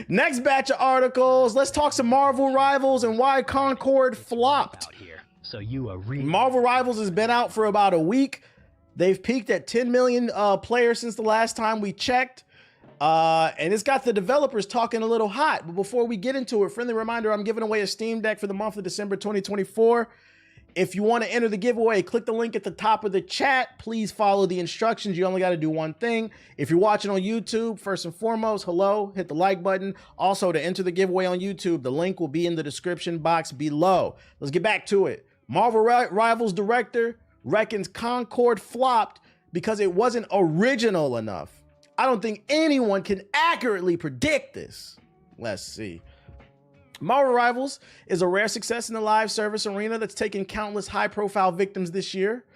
Next batch of articles. Let's talk some Marvel Rivals and why Concord flopped. So you Marvel Rivals has been out for about a week. They've peaked at 10 million players since the last time we checked. And it's got the developers talking a little hot. But before we get into it, friendly reminder, I'm giving away a Steam Deck for the month of December 2024. If you want to enter the giveaway, click the link at the top of the chat. Please follow the instructions. You only got to do one thing. If you're watching on YouTube, first and foremost, hello, hit the like button. Also, to enter the giveaway on YouTube, the link will be in the description box below. Let's get back to it. Marvel Rivals director reckons Concord flopped because it wasn't original enough. I don't think anyone can accurately predict this. Let's see. Marvel Rivals is a rare success in the live service arena that's taken countless high-profile victims this year.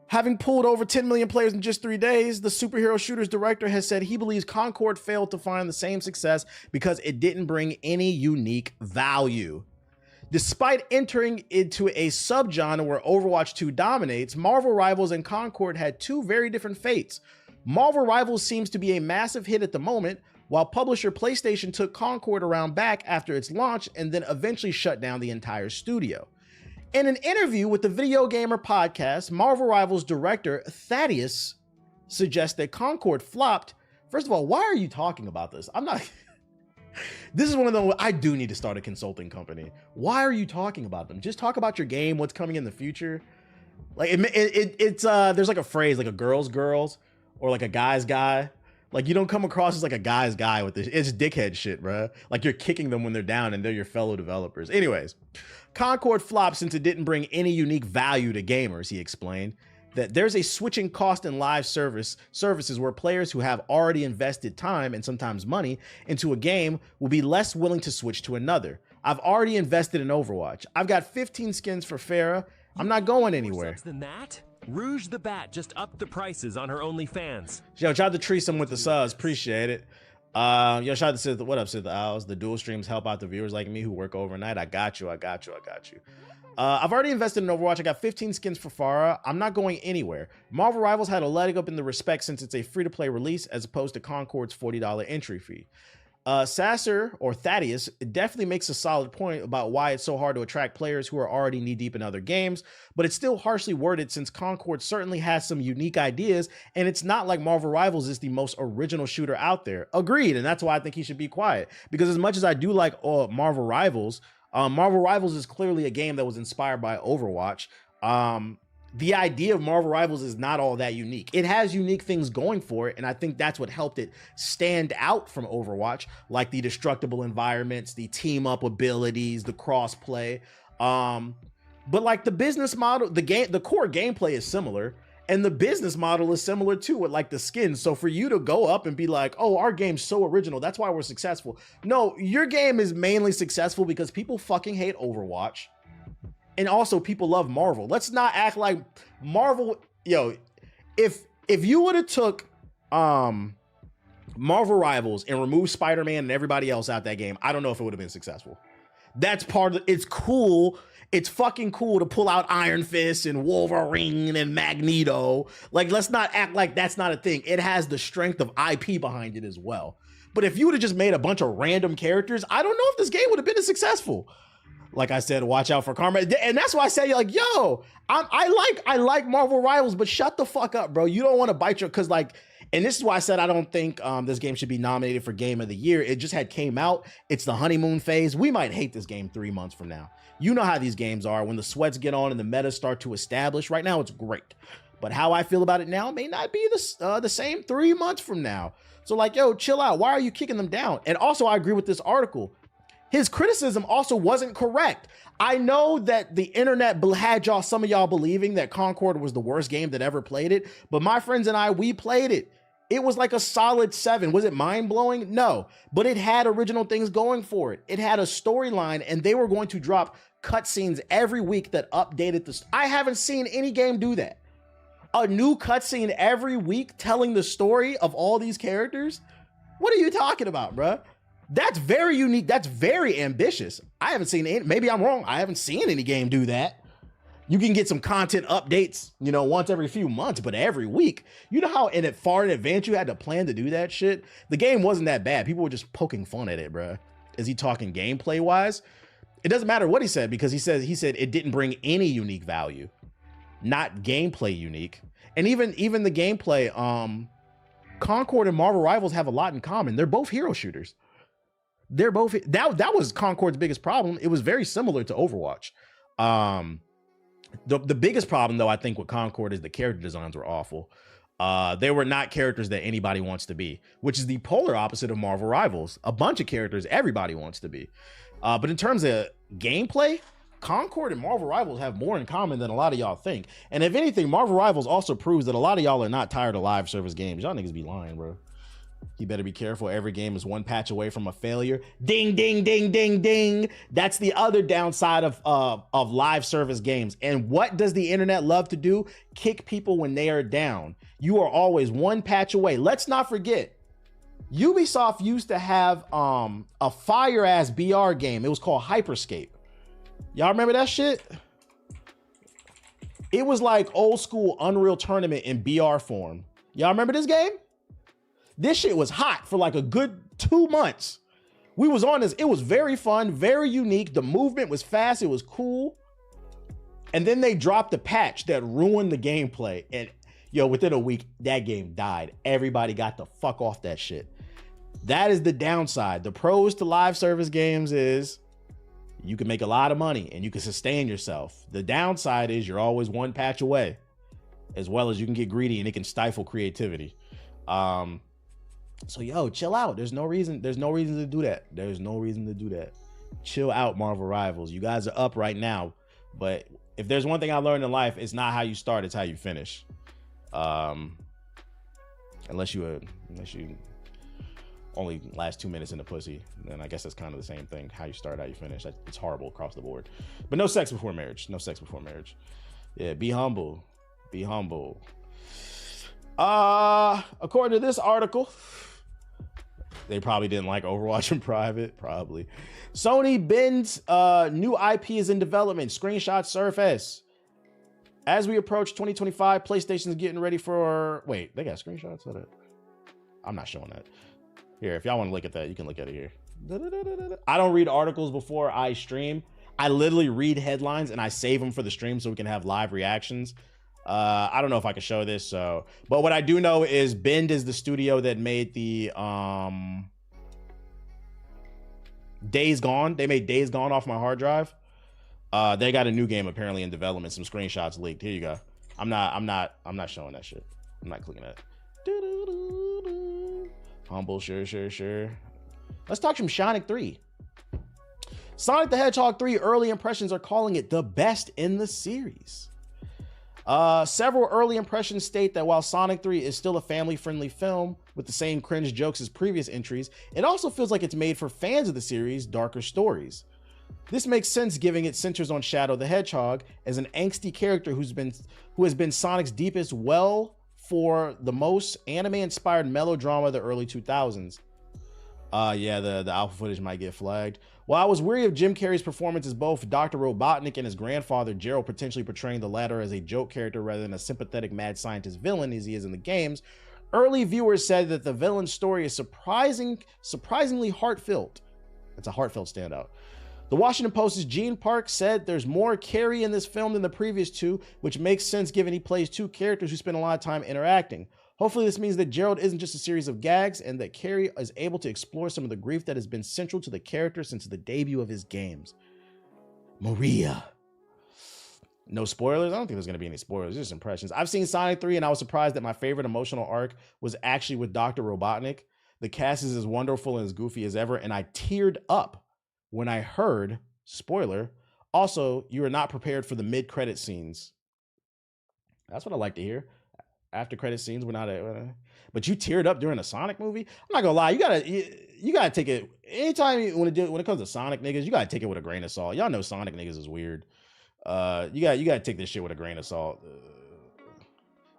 Having pulled over 10 million players in just 3 days, the superhero shooter's director has said he believes Concord failed to find the same success because it didn't bring any unique value. Despite entering into a subgenre where Overwatch 2 dominates, Marvel Rivals and Concord had two very different fates. Marvel Rivals seems to be a massive hit at the moment, while publisher PlayStation took Concord around back after its launch and then eventually shut down the entire studio. In an interview with the Video Gamer podcast, Marvel Rivals director Thaddeus suggests that Concord flopped. First of all, why are you talking about this? I'm not... This is one of the... I do need to start a consulting company. Why are you talking about them? Just talk about your game, what's coming in the future. Like, there's like a phrase, like a girl's girls, or like a guy's guy. Like, you don't come across as like a guy's guy with this. It's dickhead shit, bro. Like, you're kicking them when they're down and they're your fellow developers. Anyways, Concord flopped since it didn't bring any unique value to gamers, he explained. That there's a switching cost in live services where players who have already invested time and sometimes money into a game will be less willing to switch to another. I've already invested in Overwatch. I've got 15 skins for Farah. I'm not going anywhere. More subs than that? Rouge the Bat just upped the prices on her OnlyFans. Yo, shout out to Treesome with the subs. Appreciate it. Yo, shout out to what up, Sid the Owls. The dual streams help out the viewers like me who work overnight. I got you. I've already invested in Overwatch. I got 15 skins for Farah. I'm not going anywhere. Marvel Rivals had a leg up in the respect since it's a free-to-play release as opposed to Concord's $40 entry fee. Sasser, or Thaddeus, definitely makes a solid point about why it's so hard to attract players who are already knee-deep in other games, but it's still harshly worded since Concord certainly has some unique ideas, and it's not like Marvel Rivals is the most original shooter out there. Agreed, and that's why I think he should be quiet. Because as much as I do like Marvel Rivals is clearly a game that was inspired by Overwatch. The idea of Marvel Rivals is not all that unique. It has unique things going for it, and I think that's what helped it stand out from Overwatch, like the destructible environments, the team-up abilities, the cross-play. But like the business model, the core gameplay is similar, and the business model is similar too, with like the skins. So for you to go up and be like, oh, our game's so original, that's why we're successful. No, your game is mainly successful because people fucking hate Overwatch. And also people love Marvel. Let's not act like Marvel, yo, if you would have took Marvel Rivals and removed Spider-Man and everybody else out that game, I don't know if it would have been successful. That's part of it's cool. It's fucking cool to pull out Iron Fist and Wolverine and Magneto. Like, let's not act like that's not a thing. It has the strength of IP behind it as well. But if you would have just made a bunch of random characters, I don't know if this game would have been as successful. Like I said, watch out for karma. And that's why I say, like, yo, I like Marvel Rivals, but shut the fuck up, bro. You don't want to bite your, because like, and this is why I said I don't think this game should be nominated for Game of the Year. It just had came out. It's the honeymoon phase. We might hate this game 3 months from now. You know how these games are. When the sweats get on and the metas start to establish, right now it's great. But how I feel about it now may not be the same 3 months from now. So like, yo, chill out. Why are you kicking them down? And also, I agree with this article. His criticism also wasn't correct. I know that the internet had some of y'all believing that Concord was the worst game that ever played it, but my friends and I, we played it. It was like a solid 7. Was it mind-blowing? No, but it had original things going for it. It had a storyline, and they were going to drop cutscenes every week that updated the... I haven't seen any game do that. A new cutscene every week telling the story of all these characters? What are you talking about, bruh? That's very unique. That's very ambitious. I haven't seen any, maybe I'm wrong. I haven't seen any game do that. You can get some content updates, you know, once every few months, but every week. You know how far in advance you had to plan to do that shit? The game wasn't that bad. People were just poking fun at it, bro. Is he talking gameplay wise? It doesn't matter what he said, because he said it didn't bring any unique value, not gameplay unique. And even the gameplay, Concord and Marvel Rivals have a lot in common. They're both hero shooters. They're both, that was Concord's biggest problem. It was very similar to Overwatch. The biggest problem, though, I think with Concord is the character designs were awful. They were not characters that anybody wants to be, which is the polar opposite of Marvel Rivals. A bunch of characters everybody wants to be. But in terms of gameplay, Concord and Marvel Rivals have more in common than a lot of y'all think. And if anything, Marvel Rivals also proves that a lot of y'all are not tired of live service games. Y'all niggas be lying, bro. You better be careful. Every game is one patch away from a failure. Ding, ding, ding, ding, ding. That's the other downside of live service games. And what does the internet love to do? Kick people when they are down. You are always one patch away. Let's not forget, Ubisoft used to have a fire-ass BR game. It was called Hyperscape. Y'all remember that shit? It was like old school Unreal Tournament in BR form. Y'all remember this game? This shit was hot for like a good 2 months. We was on this. It was very fun, very unique. The movement was fast. It was cool. And then they dropped a patch that ruined the gameplay. And yo, within a week, that game died. Everybody got the fuck off that shit. That is the downside. The pros to live service games is you can make a lot of money and you can sustain yourself. The downside is you're always one patch away, as well as you can get greedy and it can stifle creativity. So yo, chill out. There's no reason to do that. There's no reason to do that. Chill out, Marvel Rivals. You guys are up right now, but if there's one thing I learned in life, it's not how you start, it's how you finish. Unless you only last 2 minutes in the pussy, then I guess that's kind of the same thing. How you start, how you finish. It's horrible across the board. But no sex before marriage. No sex before marriage. Yeah, be humble. Be humble. According to this article, they probably didn't like Overwatch in private, probably. Sony bends new IP is in development. Screenshots surface. As we approach 2025, PlayStation's getting ready for... Wait, they got screenshots? I'm not showing that. Here, if y'all want to look at that, you can look at it here. I don't read articles before I stream. I literally read headlines and I save them for the stream so we can have live reactions. I don't know if I can show this, but what I do know is Bend is the studio that made the Days Gone. They made Days Gone off my hard drive. They got a new game apparently in development. Some screenshots leaked. Here you go. I'm not showing that shit. I'm not clicking that. Humble, sure. Let's talk some Sonic 3. Sonic the Hedgehog 3 early impressions are calling it the best in the series. Several early impressions state that while Sonic 3 is still a family-friendly film with the same cringe jokes as previous entries, it also feels like it's made for fans of the series' darker stories. This makes sense given it centers on Shadow the Hedgehog as an angsty character who has been Sonic's deepest well for the most anime-inspired melodrama of the early 2000s. Yeah, the alpha footage might get flagged. While I was weary of Jim Carrey's performance as both Dr. Robotnik and his grandfather, Gerald, potentially portraying the latter as a joke character rather than a sympathetic mad scientist villain as he is in the games, early viewers said that the villain's story is surprisingly heartfelt. It's a heartfelt standout. The Washington Post's Gene Park said there's more Carrey in this film than the previous two, which makes sense given he plays two characters who spend a lot of time interacting. Hopefully this means that Gerald isn't just a series of gags and that Carrey is able to explore some of the grief that has been central to the character since the debut of his games. Maria. No spoilers? I don't think there's going to be any spoilers, just impressions. I've seen Sonic 3 and I was surprised that my favorite emotional arc was actually with Dr. Robotnik. The cast is as wonderful and as goofy as ever, and I teared up when I heard, spoiler, also, you are not prepared for the mid-credit scenes. That's what I like to hear. After credit scenes, we're not but you teared up during a Sonic movie? I'm not gonna lie, you gotta take it anytime when it comes to Sonic niggas, you gotta take it with a grain of salt. Y'all know Sonic niggas is weird. You gotta take this shit with a grain of salt.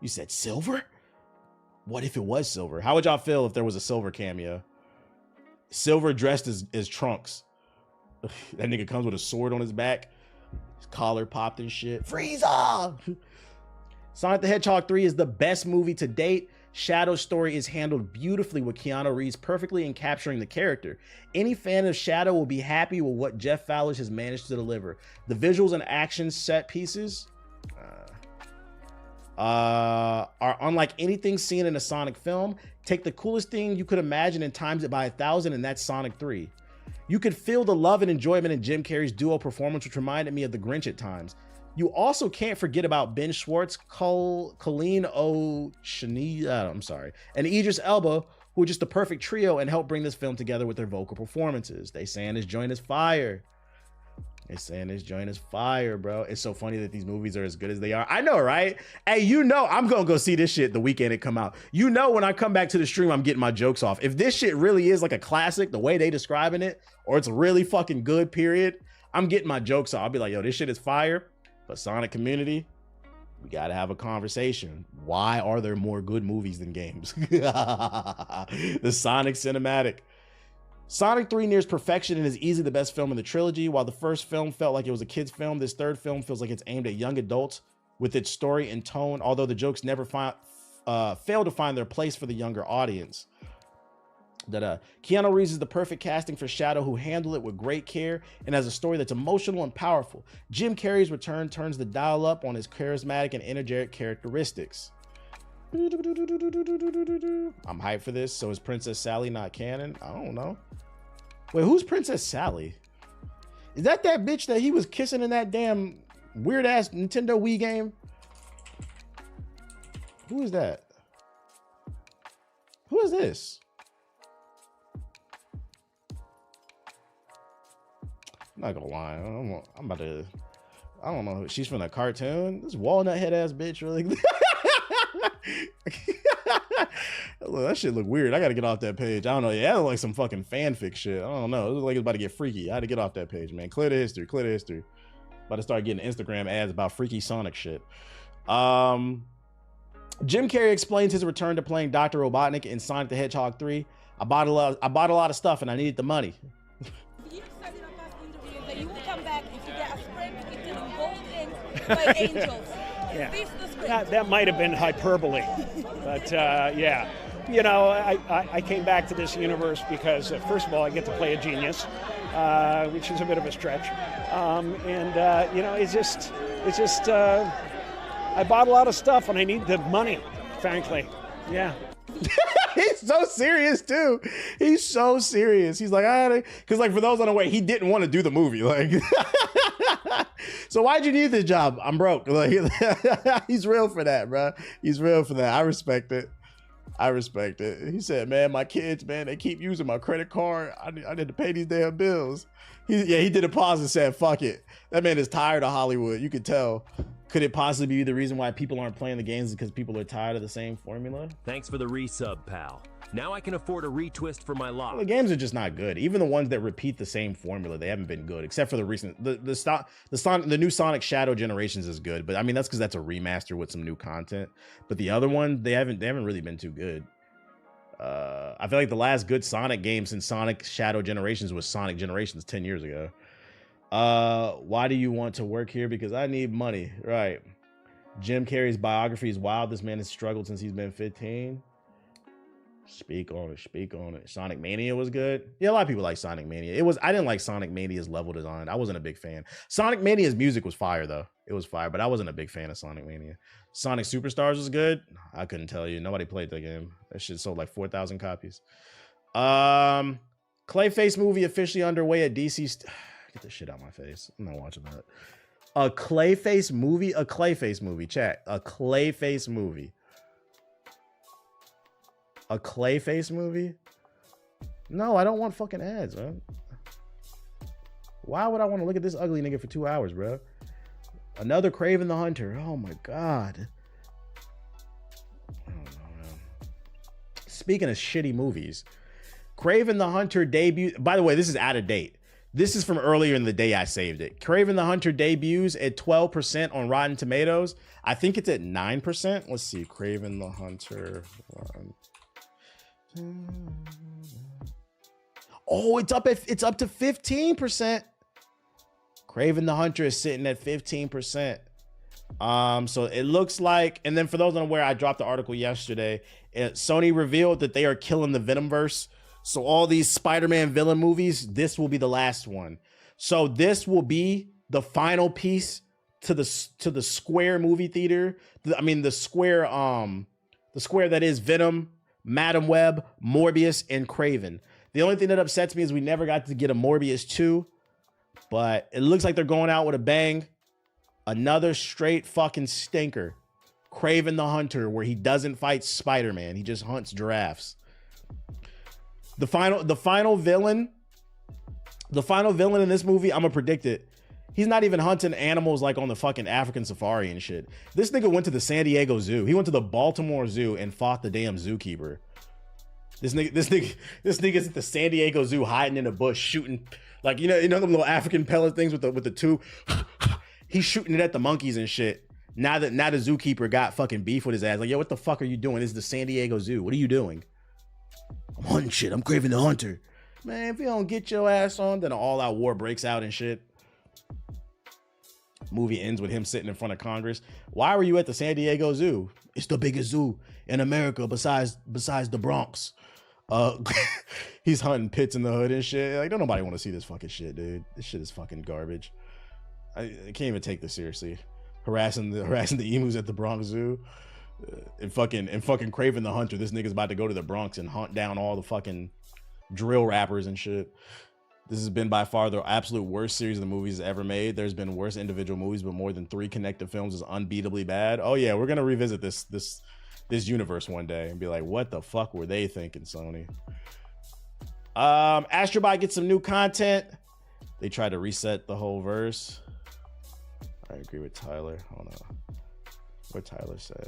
You said Silver? What if it was Silver? How would y'all feel if there was a Silver cameo? Silver dressed as Trunks. That nigga comes with a sword on his back. His collar popped and shit. Frieza! Sonic the Hedgehog 3 is the best movie to date. Shadow's story is handled beautifully with Keanu Reeves perfectly in capturing the character. Any fan of Shadow will be happy with what Jeff Fowler has managed to deliver. The visuals and action set pieces are unlike anything seen in a Sonic film. Take the coolest thing you could imagine and times it by 1,000, and that's Sonic 3. You could feel the love and enjoyment in Jim Carrey's duo performance, which reminded me of The Grinch at times. You also can't forget about Ben Schwartz, Colleen O'Shani, and Idris Elba, who are just the perfect trio and help bring this film together with their vocal performances. They saying this joint is fire. They saying this joint is fire, bro. It's so funny that these movies are as good as they are. I know, right? Hey, you know I'm gonna go see this shit the weekend it come out. You know when I come back to the stream, I'm getting my jokes off. If this shit really is like a classic, the way they describing it, or it's really fucking good, period, I'm getting my jokes off. I'll be like, yo, this shit is fire. But Sonic community, we gotta have a conversation. Why are there more good movies than games? The Sonic cinematic. Sonic 3 nears perfection and is easily the best film in the trilogy. While the first film felt like it was a kid's film, this third film feels like it's aimed at young adults with its story and tone, although the jokes never fail to find their place for the younger audience. Keanu Reeves is the perfect casting for Shadow, who handled it with great care and has a story that's emotional and powerful. Jim Carrey's return turns the dial up on his charismatic and energetic characteristics. I'm hyped for this. So is Princess Sally not canon? I don't know. Wait, who's Princess Sally? Is that bitch that he was kissing in that damn weird ass Nintendo Wii game? Who is that? Who is this? I'm not gonna lie. I'm about to. I don't know. She's from the cartoon. This walnut head ass bitch really. Look, that shit look weird. I gotta get off that page. I don't know. Yeah, that look like some fucking fanfic shit. I don't know. It looked like it's about to get freaky. I had to get off that page, man. Clear the history. Clear the history. About to start getting Instagram ads about freaky Sonic shit. Jim Carrey explains his return to playing Dr. Robotnik in Sonic the Hedgehog 3. I bought a lot of stuff and I needed the money. You said in our past interview that you will come back if you get a script written in gold ink by angels. Yeah. Is this the script? That might have been hyperbole, but yeah. You know, I came back to this universe because, first of all, I get to play a genius, which is a bit of a stretch. You know, it's just I bought a lot of stuff and I need the money, frankly. Yeah. He's so serious too. He's so serious. He's like, because like for those unaware, he didn't want to do the movie. Like, so why'd you need this job? I'm broke. Like, he's real for that, bro. He's real for that. I respect it. I respect it. He said, man, my kids, man, they keep using my credit card. I need to pay these damn bills. He did a pause and said, fuck it. That man is tired of Hollywood. You could tell. Could it possibly be the reason why people aren't playing the games because people are tired of the same formula? Thanks for the resub, pal. Now I can afford a retwist for my lot. Well, the games are just not good. Even the ones that repeat the same formula, they haven't been good, except for the recent, the new Sonic Shadow Generations is good, but I mean that's because that's a remaster with some new content. But the other one, they haven't really been too good. I feel like the last good Sonic game since Sonic Shadow Generations was Sonic Generations 10 years ago. Why do you want to work here? Because I need money, right? Jim Carrey's biography is wild. This man has struggled since he's been 15. Speak on it. Speak on it. Sonic Mania was good. Yeah, a lot of people like Sonic Mania. I didn't like Sonic Mania's level design. I wasn't a big fan. Sonic Mania's music was fire though. It was fire, but I wasn't a big fan of Sonic Mania. Sonic Superstars was good. I couldn't tell you. Nobody played that game. That shit sold like 4,000 copies. Clayface movie officially underway at DC. Get this shit out of my face. I'm not watching that. A Clayface movie? A Clayface movie. Chat. A Clayface movie. A Clayface movie? No, I don't want fucking ads, man. Why would I want to look at this ugly nigga for 2 hours, bro? Another Kraven the Hunter. Oh my God. I don't know, man. Speaking of shitty movies, Kraven the Hunter debut. By the way, this is out of date. This is from earlier in the day I saved it. Kraven the Hunter debuts at 12% on Rotten Tomatoes. I think it's at 9%. Let's see. Kraven the Hunter. Oh, it's up to 15%. Kraven the Hunter is sitting at 15%. So it looks like, and then for those unaware, I dropped the article yesterday. Sony revealed that they are killing the Venomverse. So all these Spider-Man villain movies, this will be the last one. So this will be the final piece to the Square movie theater. The Square that is Venom, Madam Web, Morbius, and Kraven. The only thing that upsets me is we never got to get a Morbius 2, but it looks like they're going out with a bang. Another straight fucking stinker. Kraven the Hunter, where he doesn't fight Spider-Man. He just hunts giraffes. The final villain in this movie, I'm gonna predict it. He's not even hunting animals like on the fucking African safari and shit. This nigga went to the San Diego Zoo. He went to the Baltimore Zoo and fought the damn zookeeper. This nigga's at the San Diego Zoo hiding in a bush shooting, like, you know them little African pellet things with the two. He's shooting it at the monkeys and shit. Now the zookeeper got fucking beef with his ass. Like, yo, what the fuck are you doing? This is the San Diego Zoo. What are you doing? I'm hunting shit. I'm Kraven the Hunter. Man, if you don't get your ass on, then an all-out war breaks out and shit. Movie ends with him sitting in front of Congress. Why were you at the San Diego Zoo? It's the biggest zoo in America besides the Bronx. He's hunting pits in the hood and shit. Like, don't nobody want to see this fucking shit, dude. This shit is fucking garbage. I can't even take this seriously. Harassing the emus at the Bronx Zoo. And fucking Kraven the Hunter. This nigga's about to go to the Bronx and hunt down all the fucking drill rappers and shit. This has been by far the absolute worst series of the movies ever made. There's been worse individual movies, but more than 3 connected films is unbeatably bad. Oh yeah, we're gonna revisit this universe one day and be like, what the fuck were they thinking, Sony? Astro Bot gets some new content. They tried to reset the whole verse. I agree with Tyler. Hold on. What Tyler said.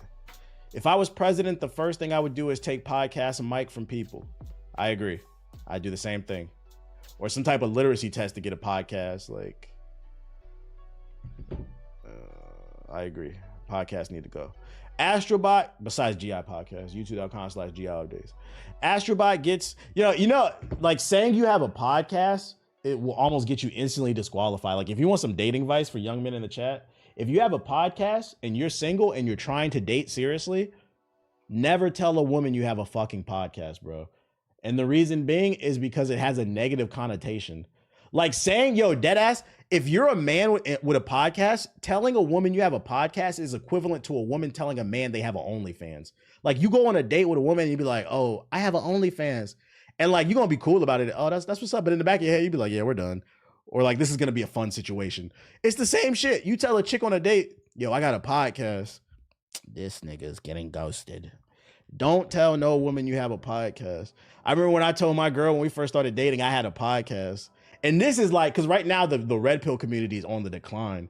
If I was president, the first thing I would do is take podcasts and mic from people. I agree. I'd do the same thing. Or some type of literacy test to get a podcast. Like, I agree. Podcasts need to go. Astro Bot, besides GI Podcast, youtube.com/GI updates. Astro Bot gets, like saying you have a podcast, it will almost get you instantly disqualified. Like, if you want some dating advice for young men in the chat, if you have a podcast and you're single and you're trying to date seriously, never tell a woman you have a fucking podcast, bro. And the reason being is because it has a negative connotation. Like saying, yo, deadass, if you're a man with a podcast, telling a woman you have a podcast is equivalent to a woman telling a man they have an OnlyFans. Like, you go on a date with a woman and you be like, oh, I have an OnlyFans. And like, you're going to be cool about it. Oh, that's what's up. But in the back of your head, you'd be like, yeah, we're done. Or like, this is going to be a fun situation. It's the same shit. You tell a chick on a date, yo, I got a podcast. This nigga's getting ghosted. Don't tell no woman you have a podcast. I remember when I told my girl when we first started dating, I had a podcast. And this is like, because right now the red pill community is on the decline.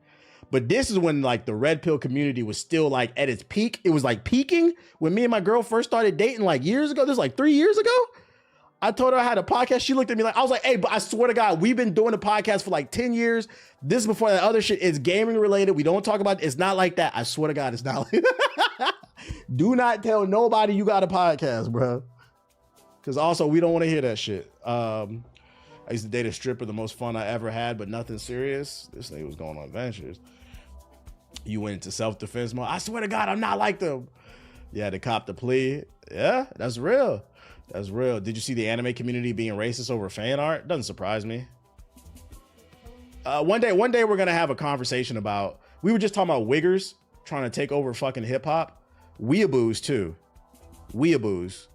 But this is when like the red pill community was still like at its peak. It was like peaking when me and my girl first started dating like years ago. This was like 3 years ago. I told her I had a podcast. She looked at me like, I was like, hey, but I swear to God, we've been doing a podcast for like 10 years. This is before that other shit. It's gaming related. We don't talk about it. It's not like that. I swear to God, it's not like that. Do not tell nobody you got a podcast, bro. Because also, we don't want to hear that shit. I used to date a stripper, the most fun I ever had, but nothing serious. This nigga was going on adventures. You went into self-defense mode. I swear to God, I'm not like them. Yeah, to cop the plea. Yeah, that's real. That's real. Did you see the anime community being racist over fan art? Doesn't surprise me. One day we're gonna have a conversation about. We were just talking about wiggers trying to take over fucking hip hop. Weeaboos too. Weeaboos.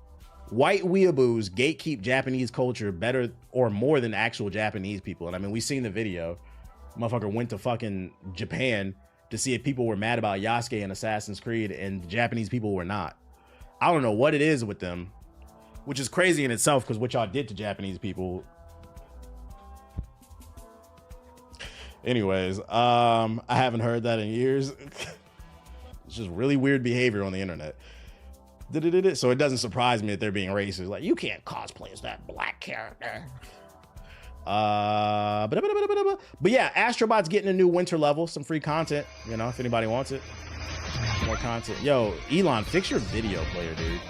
White weeaboos gatekeep Japanese culture better or more than actual Japanese people. And I mean, we seen the video. Motherfucker went to fucking Japan to see if people were mad about Yasuke and Assassin's Creed, and Japanese people were not. I don't know what it is with them, which is crazy in itself because what y'all did to Japanese people. Anyways, I haven't heard that in years. It's just really weird behavior on the internet. So it doesn't surprise me that they're being racist. Like, you can't cosplay as that black character. But yeah, Astro Bot's getting a new winter level, some free content, you know, if anybody wants it. More content. Yo, Elon, fix your video player, dude.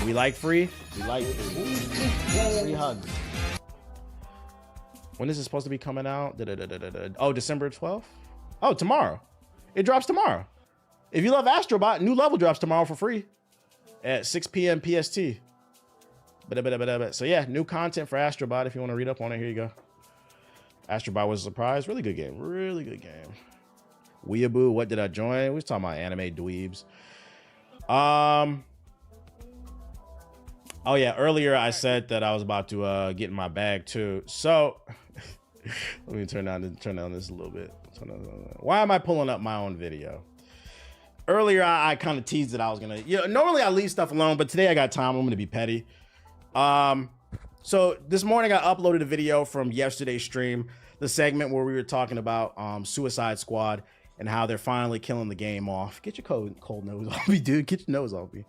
We like free. We like free. Free hugs. When is it supposed to be coming out? Oh, December 12th? Oh, tomorrow. It drops tomorrow. If you love Astro Bot, new level drops tomorrow for free at 6 p.m. PST. So yeah, new content for Astro Bot. If you want to read up on it, here you go. Astro Bot was a surprise. Really good game. Really good game. Weeaboo, what did I join? We was talking about anime dweebs. Oh yeah, earlier I said that I was about to get in my bag too. So let me turn down this a little bit. Why am I pulling up my own video? Earlier I kind of teased that I was gonna, normally I leave stuff alone, but today I got time. I'm gonna be petty. So this morning I uploaded a video from yesterday's stream, the segment where we were talking about Suicide Squad and how they're finally killing the game off. Get your cold nose off me, dude. Get your nose off me.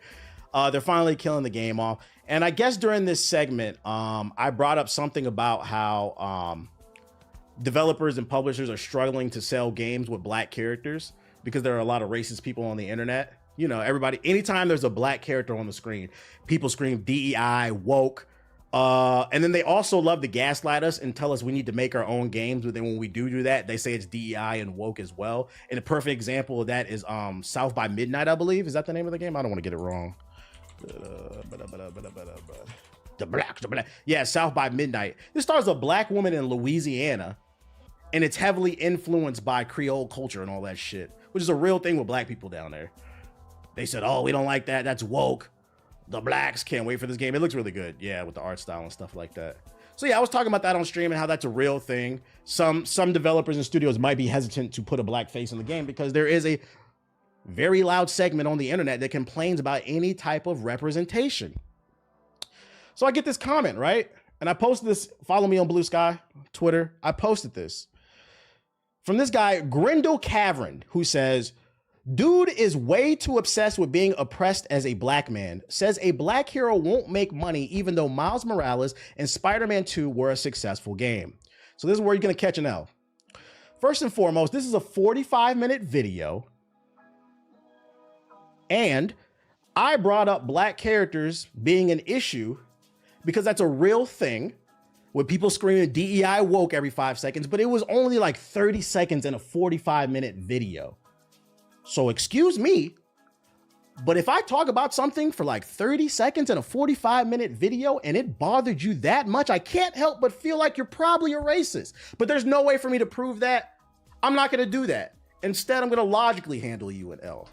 They're finally killing the game off. And I guess during this segment, I brought up something about how developers and publishers are struggling to sell games with black characters because there are a lot of racist people on the internet. Everybody, anytime there's a black character on the screen, people scream DEI, woke. And then they also love to gaslight us and tell us we need to make our own games. But then when we do that, they say it's DEI and woke as well. And a perfect example of that is South by Midnight, I believe. Is that the name of the game? I don't want to get it wrong. The black. Yeah, South by Midnight. This stars a black woman in Louisiana, and it's heavily influenced by Creole culture and all that shit, which is a real thing with black people down there. They said, oh, we don't like that. That's woke. The blacks can't wait for this game. It looks really good. Yeah, with the art style and stuff like that. So yeah, I was talking about that on stream and how that's a real thing. Some developers and studios might be hesitant to put a black face in the game because there is a very loud segment on the internet that complains about any type of representation. So I get this comment, right? And I posted this, follow me on Blue Sky, Twitter. I posted this from this guy, Grindel Cavern, who says, dude is way too obsessed with being oppressed as a black man. Says a black hero won't make money even though Miles Morales and Spider-Man 2 were a successful game. So this is where you're gonna catch an L. First and foremost, this is a 45-minute video. And I brought up black characters being an issue because that's a real thing with people screaming DEI woke every 5 seconds, but it was only like 30 seconds in a 45-minute video. So excuse me, but if I talk about something for like 30 seconds in a 45-minute video and it bothered you that much, I can't help but feel like you're probably a racist. But there's no way for me to prove that. I'm not gonna do that. Instead, I'm gonna logically handle you an L.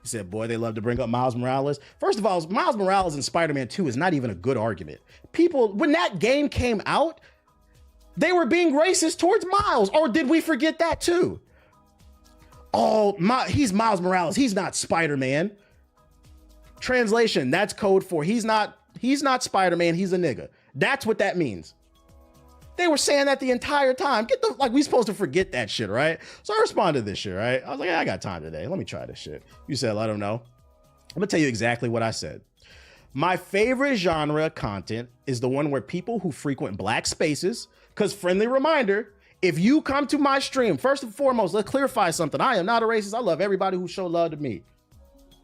He said, boy, they love to bring up Miles Morales. First of all, Miles Morales in Spider-Man 2 is not even a good argument. People, when that game came out, they were being racist towards Miles. Or did we forget that too? Oh, he's Miles Morales. He's not Spider-Man. Translation, that's code for he's not Spider-Man. He's a nigga. That's what that means. They were saying that the entire time. We supposed to forget that shit, right? So I responded to this shit, right? I was like, I got time today. Let me try this shit. You said, let them know. I'm gonna tell you exactly what I said. My favorite genre of content is the one where people who frequent black spaces, because friendly reminder, if you come to my stream, first and foremost, let's clarify something. I am not a racist. I love everybody who showed love to me.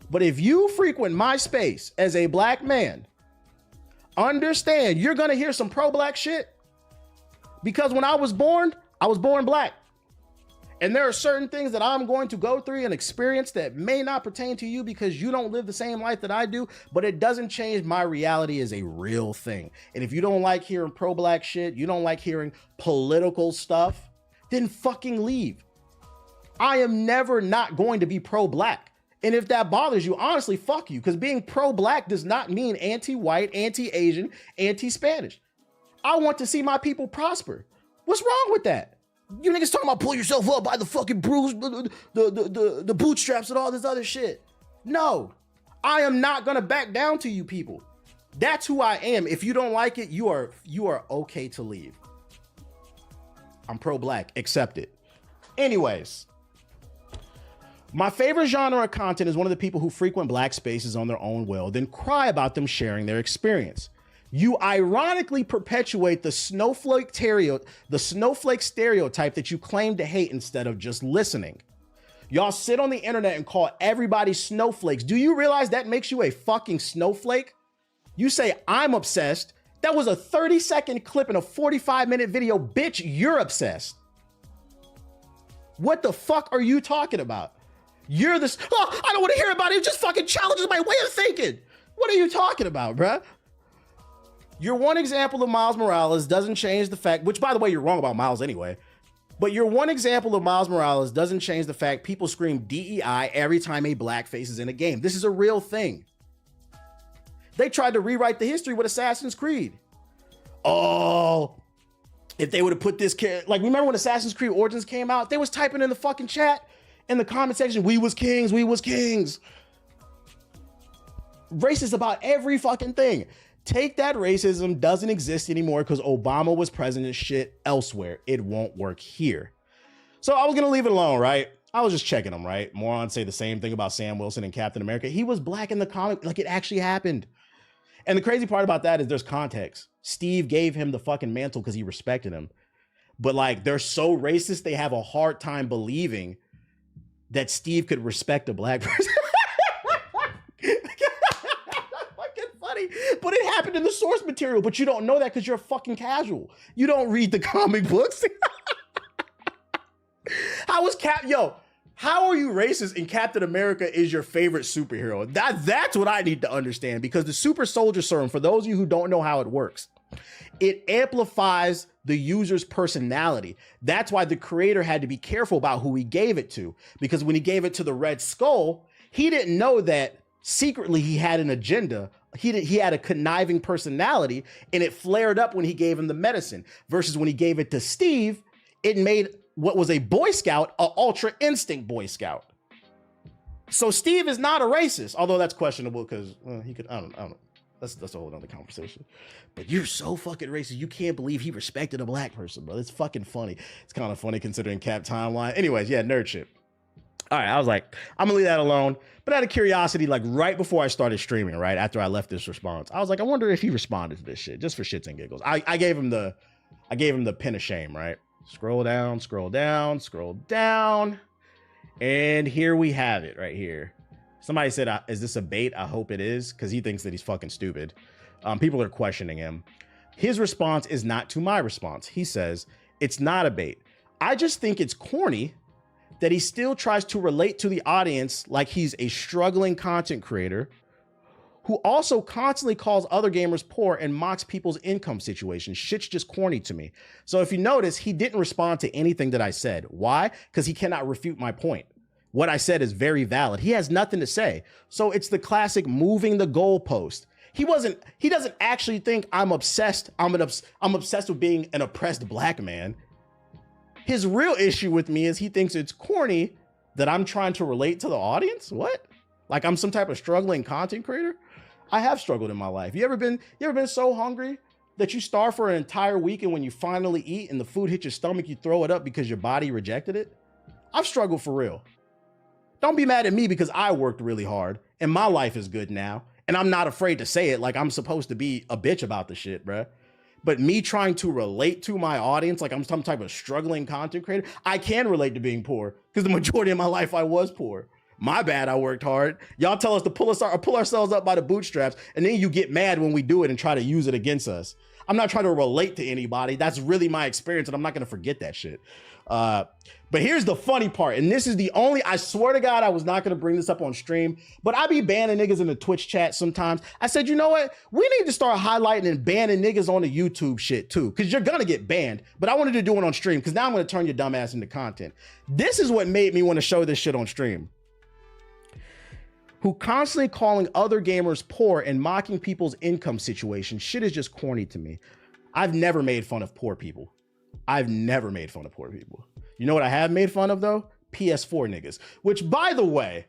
But if you frequent my space as a black man, understand you're gonna hear some pro-black shit. Because when I was born black. And there are certain things that I'm going to go through and experience that may not pertain to you because you don't live the same life that I do, but it doesn't change my reality as a real thing. And if you don't like hearing pro-black shit, you don't like hearing political stuff, then fucking leave. I am never not going to be pro-black. And if that bothers you, honestly, fuck you, because being pro-black does not mean anti-white, anti-Asian, anti-Spanish. I want to see my people prosper. What's wrong with that? You niggas talking about pull yourself up by the fucking bruise, the bootstraps and all this other shit. No, I am not gonna back down to you people. That's who I am. If you don't like it, you are okay to leave. I'm pro-black, accept it. Anyways, my favorite genre of content is one of the people who frequent black spaces on their own will, then cry about them sharing their experience. You ironically perpetuate the snowflake stereotype that you claim to hate instead of just listening. Y'all sit on the internet and call everybody snowflakes. Do you realize that makes you a fucking snowflake? You say, I'm obsessed. That was a 30-second clip in a 45-minute video. Bitch, you're obsessed. What the fuck are you talking about? You're this, oh, I don't want to hear about it. It just fucking challenges my way of thinking. What are you talking about, bruh? Your one example of Miles Morales doesn't change the fact, which by the way, you're wrong about Miles anyway. But your one example of Miles Morales doesn't change the fact people scream DEI every time a blackface is in a game. This is a real thing. They tried to rewrite the history with Assassin's Creed. Oh, if they would have put this like, remember when Assassin's Creed Origins came out? They was typing in the fucking chat, in the comment section, we was kings, we was kings. Racist about every fucking thing. Take that racism doesn't exist anymore because Obama was president shit elsewhere. It won't work here. So I was gonna leave it alone, right? I was just checking them, right? Morons say the same thing about Sam Wilson and Captain America. He was black in the comic, like it actually happened. And the crazy part about that is there's context. Steve gave him the fucking mantle because he respected him. But like, they're so racist, they have a hard time believing that Steve could respect a black person. Fucking funny. But it happened in the source material, but you don't know that because you're a fucking casual. You don't read the comic books. How are you racist and Captain America is your favorite superhero? That's what I need to understand, because the super soldier serum, for those of you who don't know how it works, it amplifies the user's personality. That's why the creator had to be careful about who he gave it to, because when he gave it to the Red Skull, he didn't know that secretly he had an agenda. He had a conniving personality, and it flared up when he gave him the medicine, versus when he gave it to Steve, it made what was a Boy Scout, an Ultra Instinct Boy Scout. So Steve is not a racist, although that's questionable because he could, I don't know. That's a whole other conversation. But you're so fucking racist. You can't believe he respected a black person, bro. It's fucking funny. It's kind of funny considering Cap timeline. Anyways, yeah, nerd shit. All right, I was like, I'm gonna leave that alone. But out of curiosity, like right before I started streaming, right after I left this response, I was like, I wonder if he responded to this shit just for shits and giggles. I gave him the pin of shame, right? Scroll down, scroll down, scroll down. And here we have it right here. Somebody said, is this a bait? I hope it is, because he thinks that he's fucking stupid. People are questioning him. His response is not to my response. He says, it's not a bait. I just think it's corny that he still tries to relate to the audience like he's a struggling content creator who also constantly calls other gamers poor and mocks people's income situation. Shit's just corny to me. So if you notice, he didn't respond to anything that I said. Why? Because he cannot refute my point. What I said is very valid. He has nothing to say. So it's the classic moving the goalpost. He doesn't actually think I'm obsessed. I'm obsessed with being an oppressed black man. His real issue with me is he thinks it's corny that I'm trying to relate to the audience. What? Like I'm some type of struggling content creator? I have struggled in my life. You ever been so hungry that you starve for an entire week, and when you finally eat and the food hits your stomach, you throw it up because your body rejected it? I've struggled for real. Don't be mad at me because I worked really hard and my life is good now. And I'm not afraid to say it like I'm supposed to be a bitch about the shit, bruh. But me trying to relate to my audience like I'm some type of struggling content creator, I can relate to being poor because the majority of my life I was poor. My bad, I worked hard. Y'all tell us to pull ourselves up by the bootstraps, and then you get mad when we do it and try to use it against us. I'm not trying to relate to anybody. That's really my experience, and I'm not gonna forget that shit. But here's the funny part, and this is the only, I swear to God, I was not gonna bring this up on stream, but I be banning niggas in the Twitch chat sometimes. I said, you know what? We need to start highlighting and banning niggas on the YouTube shit too, because you're gonna get banned, but I wanted to do it on stream, because now I'm gonna turn your dumb ass into content. This is what made me want to show this shit on stream. Who constantly calling other gamers poor and mocking people's income situation. Shit is just corny to me. I've never made fun of poor people. I've never made fun of poor people. You know what I have made fun of though? PS4 niggas, which by the way,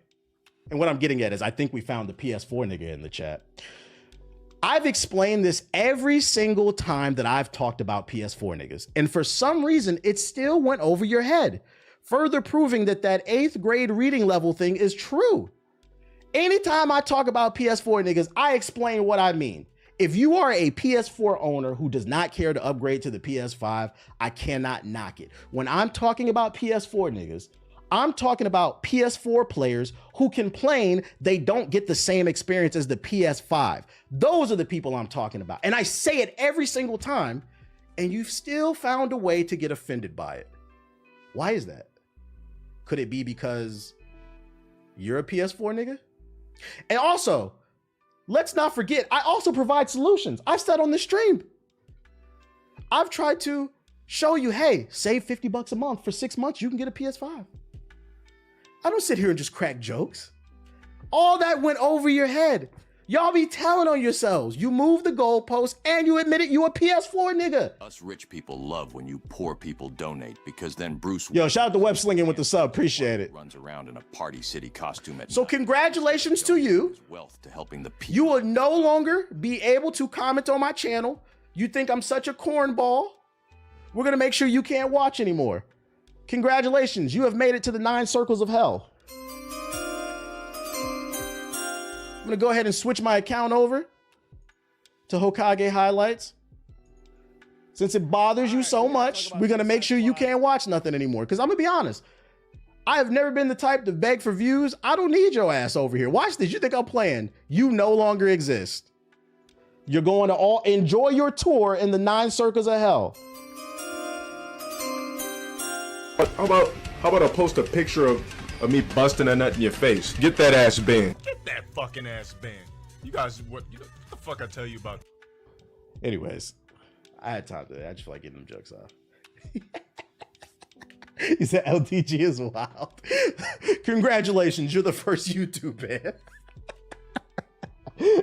and what I'm getting at is I think we found the PS4 nigga in the chat. I've explained this every single time that I've talked about PS4 niggas. And for some reason, it still went over your head, further proving that 8th grade reading level thing is true. Anytime I talk about PS4 niggas, I explain what I mean. If you are a PS4 owner who does not care to upgrade to the PS5, I cannot knock it. When I'm talking about PS4 niggas, I'm talking about PS4 players who complain they don't get the same experience as the PS5. Those are the people I'm talking about. And I say it every single time, and you've still found a way to get offended by it. Why is that? Could it be because you're a PS4 nigga? And also, let's not forget, I also provide solutions. I've said on the stream, I've tried to show you, hey, save 50 bucks a month for 6 months, you can get a PS5. I don't sit here and just crack jokes. All that went over your head. Y'all be telling on yourselves. You moved the goalpost and you admitted you a PS4 nigga. Us rich people love when you poor people donate, because then Bruce... Yo, shout out to Web Slinging with the sub. Appreciate it. ...runs around in a Party City costume at So night. congratulations to you. Wealth to helping the people. You will no longer be able to comment on my channel. You think I'm such a cornball? We're going to make sure you can't watch anymore. Congratulations. You have made it to the 9 circles of hell. I'm going to go ahead and switch my account over to Hokage Highlights. Since it bothers you so much, we're going to make sure you can't watch nothing anymore. Because I'm going to be honest, I have never been the type to beg for views. I don't need your ass over here. Watch this. You think I'm playing? You no longer exist. You're going to enjoy your tour in the 9 circles of hell. How about I post a picture of me busting a nut in your face? Get that ass banned. Get that fucking ass banned. You guys, what the fuck I tell you about? Anyways, I had time today. I just feel like getting them jokes off. He said LTG is wild. Congratulations, you're the first YouTube man.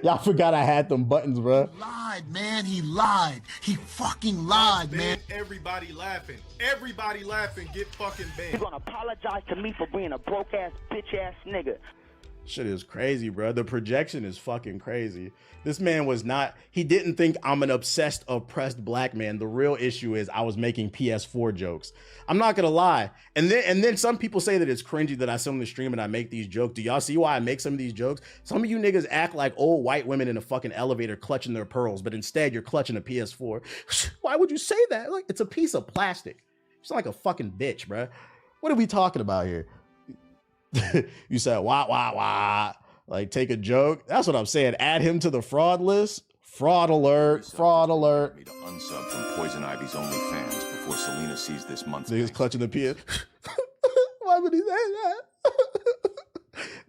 Y'all forgot I had them buttons, bro. Lied, man. He lied. He fucking lied, man. Everybody laughing. Everybody laughing. Get fucking banned. You're gonna apologize to me for being a broke ass, bitch ass nigga. Shit is crazy, bro. The projection is fucking crazy. This man was not, he didn't think I'm an obsessed, oppressed black man. The real issue is I was making PS4 jokes. I'm not gonna lie. And then some people say that it's cringy that I sit on the stream and I make these jokes. Do y'all see why I make some of these jokes? Some of you niggas act like old white women in a fucking elevator clutching their pearls, but instead you're clutching a PS4. Why would you say that? Like, it's a piece of plastic. You sound like a fucking bitch, bro. What are we talking about here? You said, wah. Like, take a joke. That's what I'm saying. Add him to the fraud list. Fraud alert. Fraud alert. Me to unsub from Poison Ivy's OnlyFans before Selena sees this month's... Niggas clutching the PS. Why would he say that?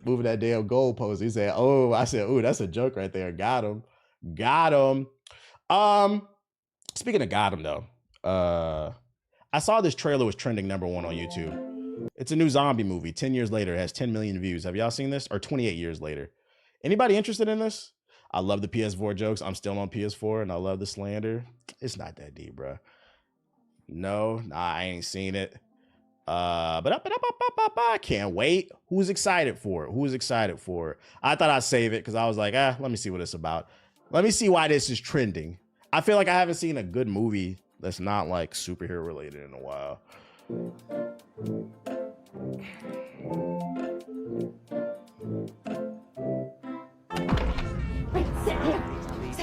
Moving that damn goalpost. He said, oh, I said, ooh, that's a joke right there. Got him. Got him. Speaking of got him, though, I saw this trailer was trending #1 on YouTube. It's a new zombie movie. 10 years later, it has 10 million views. Have y'all seen this? Or 28 years later. Anybody interested in this? I love the PS4 jokes. I'm still on PS4 and I love the slander. It's not that deep, bro. No, nah, I ain't seen it. But I can't wait. Who's excited for it? Who's excited for it? I thought I'd save it because I was like, let me see what it's about. Let me see why this is trending. I feel like I haven't seen a good movie that's not like superhero related in a while. Wait, sit here.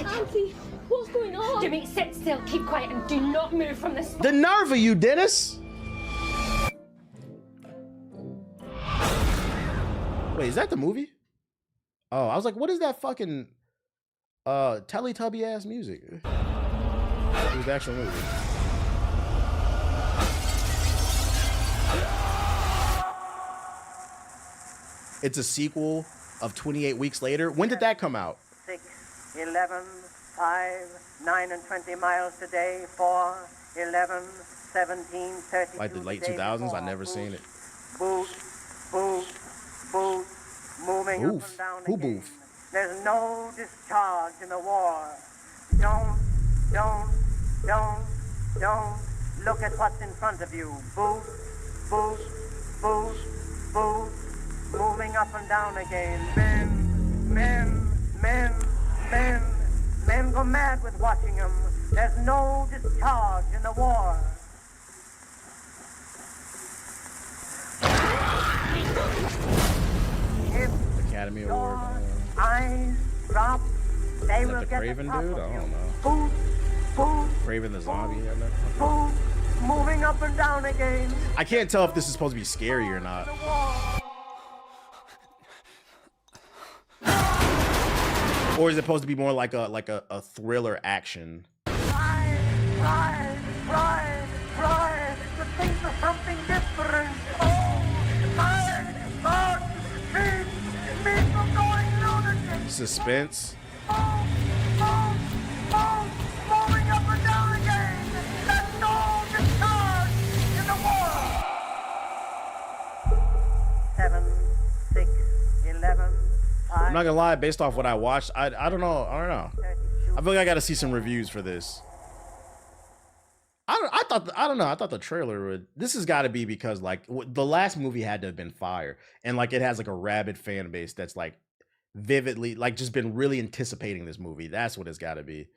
Auntie, what's going on? Jimmy, sit still, keep quiet, and do not move from this spot. The nerve of you, Dennis. Wait, is that the movie? Oh, I was like, what is that fucking Teletubby ass music? It was the actual movie. It's a sequel of 28 Weeks Later. When did that come out? 6, 11, 5, 9 and 20 miles today. 4, 11, 17, 30. Like the late 2000s? I never seen it. Boot, moving up and down Who again. boof? There's no discharge in the war. Don't look at what's in front of you. Boot, moving up and down again. Men go mad with watching them. There's no discharge in the war. If Academy Award. eyes drop, they Is will that the get Kraven the top dude? of I you. don't know. Boot, Kraven the zombie. boot, moving up and down again. I can't tell if this is supposed to be scary or not. Or is it supposed to be more like a thriller action? Try to think of something different. Oh, my God, me from going lunatic. Suspense. Moving up and down again. That's all the charge in the world. 7, 6, 11. I'm not gonna lie, based off what I watched, I don't know. I feel like I gotta see some reviews for this. I thought the trailer would. This has got to be because like the last movie had to have been fire, and like it has like a rabid fan base that's like vividly like just been really anticipating this movie. That's what it's got to be.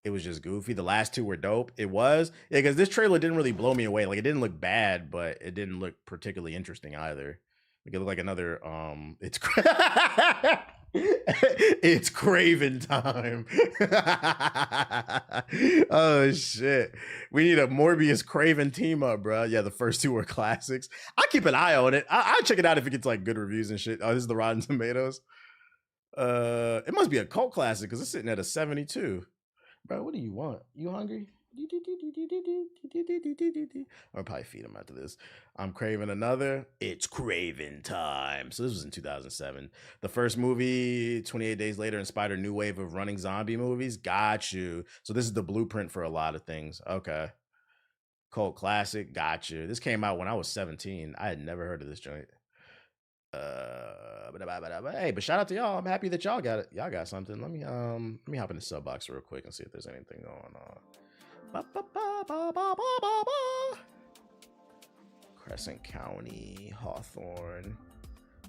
It was just goofy. The last two were dope. It was, yeah, because this trailer didn't really blow me away. Like it didn't look bad, but it didn't look particularly interesting either. Like it looked like another it's Kraven time. Oh shit. We need a Morbius Kraven team up, bro. Yeah, the first two were classics. I'll keep an eye on it. I'll check it out if it gets like good reviews and shit. Oh, this is the Rotten Tomatoes. It must be a cult classic because it's sitting at a 72. Bro, what do you want? You hungry? I'll probably feed him after this. I'm craving another. It's Kraven time. So this was in 2007. The first movie, 28 days later, inspired a new wave of running zombie movies. Got you. So this is the blueprint for a lot of things. Okay. Cult classic. Got you. This came out when I was 17. I had never heard of this joint. Hey, but shout out to y'all. I'm happy that y'all got it. Y'all got something. Let me hop in the sub box real quick and see if there's anything going on. Crescent County, Hawthorne,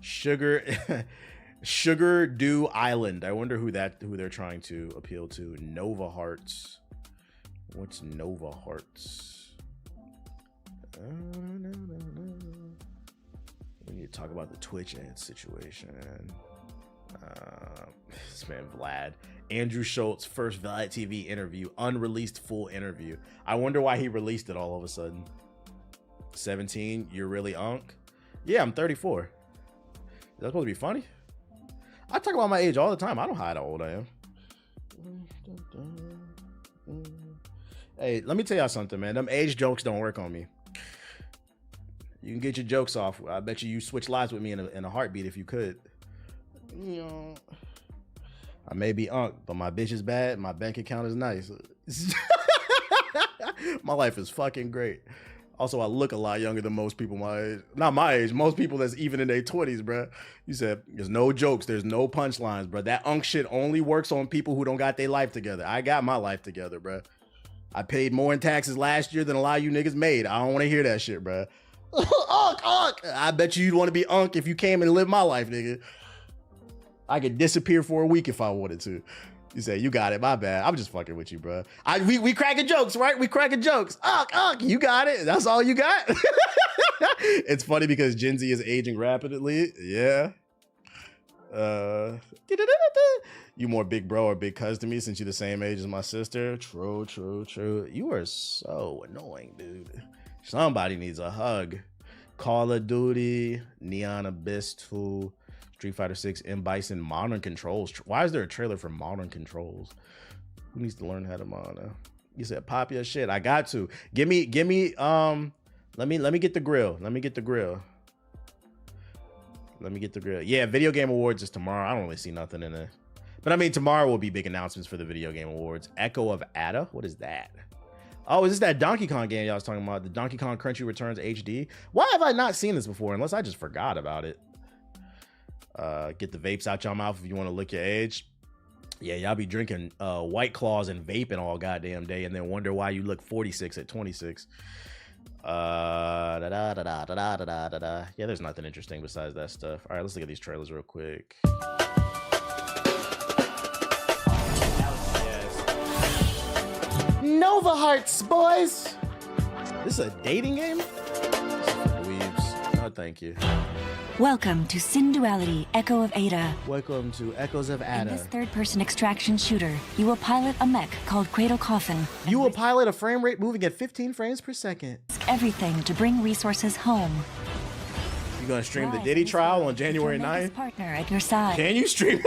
Sugar Dew Island. I wonder who they're trying to appeal to. Nova Hearts. What's Nova Hearts? We need to talk about the Twitch ad situation. This man Vlad. Andrew Schultz, first Vlad TV interview, unreleased full interview. I wonder why he released it all of a sudden. 17, you're really unk? Yeah, I'm 34. Is that supposed to be funny? I talk about my age all the time. I don't hide how old I am. Hey, let me tell y'all something, man. Them age jokes don't work on me. You can get your jokes off. I bet you switch lives with me in a heartbeat if you could. You know, I may be unk, but my bitch is bad. My bank account is nice. My life is fucking great. Also, I look a lot younger than most people my age. Not my age. Most people that's even in their 20s, bro. You said there's no jokes. There's no punchlines, bro. That unk shit only works on people who don't got their life together. I got my life together, bro. I paid more in taxes last year than a lot of you niggas made. I don't want to hear that shit, bro. Unk. I bet you'd want to be unk if you came and lived my life, nigga. I could disappear for a week if I wanted to. You say, you got it, my bad. I'm just fucking with you, bro. We cracking jokes, right? We cracking jokes. You got it. That's all you got? It's funny because Gen Z is aging rapidly. Yeah. You more big bro or big cuz to me since you're the same age as my sister. True. You are so annoying, dude. Somebody needs a hug. Call of Duty, Neon Abyss 2, Street Fighter 6, M. Bison, Modern Controls. Why is there a trailer for Modern Controls? Who needs to learn how to monitor? You said pop your shit. I got to. Give me let me get the grill. Let me get the grill. Yeah, Video Game Awards is tomorrow. I don't really see nothing in it. But I mean, tomorrow will be big announcements for the Video Game Awards. Echo of Ada? What is that? Oh, is this that Donkey Kong game y'all was talking about? The Donkey Kong Country Returns HD? Why have I not seen this before? Unless I just forgot about it. Get the vapes out your mouth if you want to look your age. Yeah, y'all be drinking White Claws and vaping all goddamn day and then wonder why you look 46 at 26. Yeah, there's nothing interesting besides that stuff. All right, let's look at these trailers real quick. Nova Hearts, boys. This is a dating game? Weebs. No, thank you. Welcome to Sin Duality Echo of Ada. Welcome to Echoes of Ada. In this third-person extraction shooter, you will pilot a mech called Cradle Coffin. You will pilot a frame rate moving at 15 frames per second. Everything to bring resources home. You gonna stream the Diddy trial on January 9th? Partner at your side. Can you stream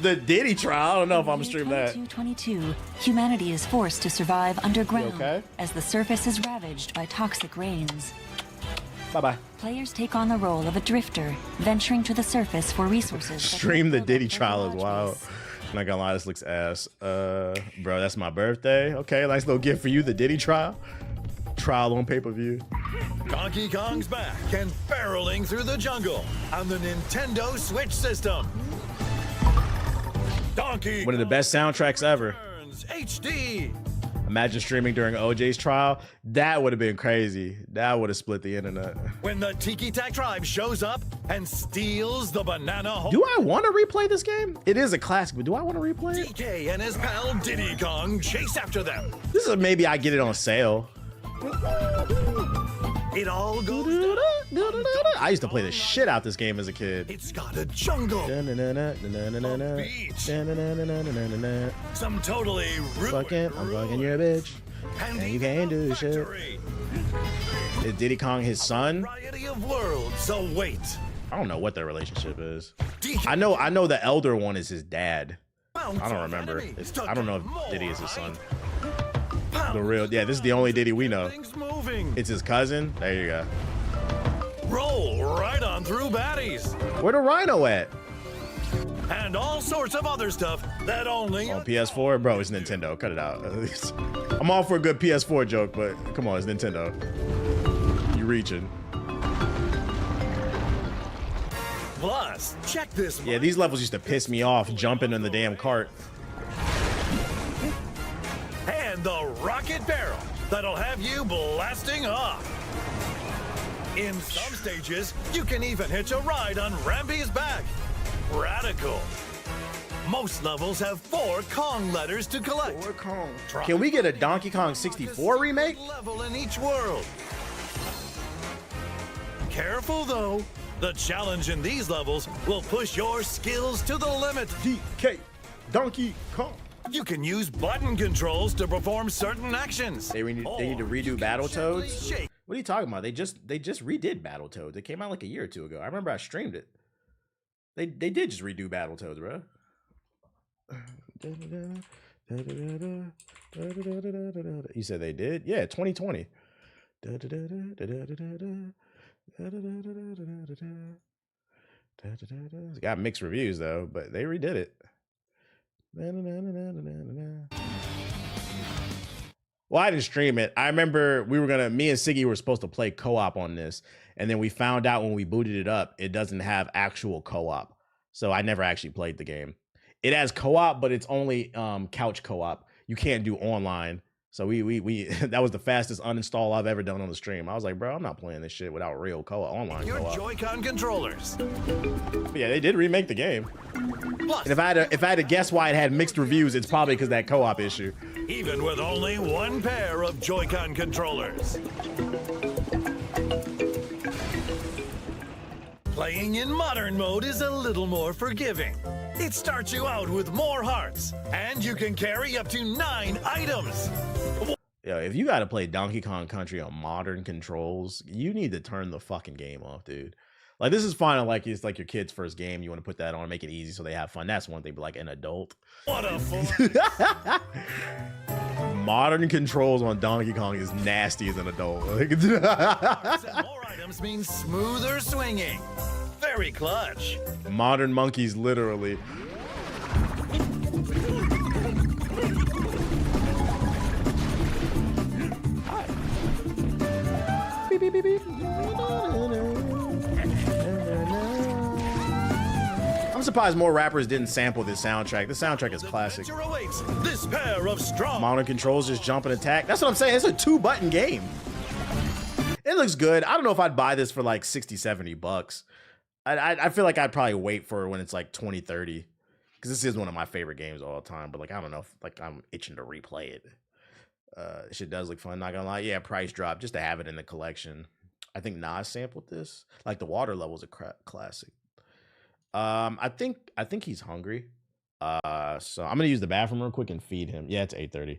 the Diddy trial? I don't know if I'm gonna stream that. 22, humanity is forced to survive underground okay? as the surface is ravaged by toxic rains. Bye-bye. Players take on the role of a drifter, venturing to the surface for resources. Stream the Diddy trial as wild. I'm not gonna lie, this looks ass. Bro, that's my birthday. Okay, nice little gift for you, the Diddy trial. Trial on pay-per-view. Donkey Kong's back and barreling through the jungle on the Nintendo Switch system. Donkey One of the best soundtracks ever. HD. Imagine streaming during OJ's trial. That would have been crazy. That would have split the internet. When the Tiki Tak tribe shows up and steals the banana hole. Do I want to replay this game? It is a classic, but do I want to replay it? DK and his pal Diddy Kong chase after them. This is maybe I get it on sale. It all goes I used to play the shit out this game as a kid. It's got a jungle, a beach, some totally I'm fucking your bitch, and you can't do shit. Is Diddy Kong his son? Variety of worlds, so wait. I don't know what their relationship is. I know the elder one is his dad. I don't remember. I don't know if Diddy is his son. The real, yeah, this is the only Diddy we know. It's his cousin. There you go. Roll right on through baddies. Where the Rhino at? And all sorts of other stuff that only on PS4, bro. It's Nintendo. Cut it out. I'm all for a good PS4 joke, but come on, it's Nintendo. You reaching? Plus, check this. Yeah, these levels used to piss me off. Jumping in the damn cart. And the rocket barrel that'll have you blasting off. In some stages, you can even hitch a ride on Ramby's back. Radical. Most levels have 4 Kong letters to collect. 4 Kong. Can we get a Donkey Kong 64 remake? Level in each world. Careful though, the challenge in these levels will push your skills to the limit. DK, Donkey Kong. You can use button controls to perform certain actions. They need to redo Battletoads. What are you talking about? They just redid Battletoads. It came out like a year or two ago. I remember I streamed it. They did just redo Battletoads, bro. You said they did? Yeah, 2020. It got mixed reviews though, but they redid it. Well, I didn't stream it. I remember me and Siggy were supposed to play co-op on this, and then we found out when we booted it up, it doesn't have actual co-op. So I never actually played the game. It has co-op, but it's only couch co-op. You can't do online. So we that was the fastest uninstall I've ever done on the stream. I was like, bro, I'm not playing this shit without real co-op online. Your Joy-Con controllers. But yeah, they did remake the game. Plus, and if I had to guess why it had mixed reviews, it's probably because that co-op issue. Even with only 1 pair of Joy-Con controllers. Playing in modern mode is a little more forgiving. It starts you out with more hearts, and you can carry up to 9 items. Yo, if you got to play Donkey Kong Country on modern controls, you need to turn the fucking game off, dude. Like, this is fine. Like, it's like your kid's first game. You want to put that on, make it easy so they have fun. That's one thing, but like an adult. What a fun. Modern controls on Donkey Kong is nasty as an adult. More items means smoother swinging. Very clutch. Modern monkeys, literally. Beep, beep, beep, beep. I'm surprised more rappers didn't sample this soundtrack. This soundtrack is classic. This pair of strong modern controls, just jump and attack. That's what I'm saying. It's a 2-button game. It looks good. I don't know if I'd buy this for like 60, 70 bucks. I feel like I'd probably wait for when it's like 20, 30. Because this is one of my favorite games of all time. But like, I don't know if like I'm itching to replay it. Shit does look fun, not gonna lie. Yeah, price drop just to have it in the collection. I think Nas sampled this. Like the water level's a classic. I think he's hungry. So I'm gonna use the bathroom real quick and feed him. Yeah, it's 8:30.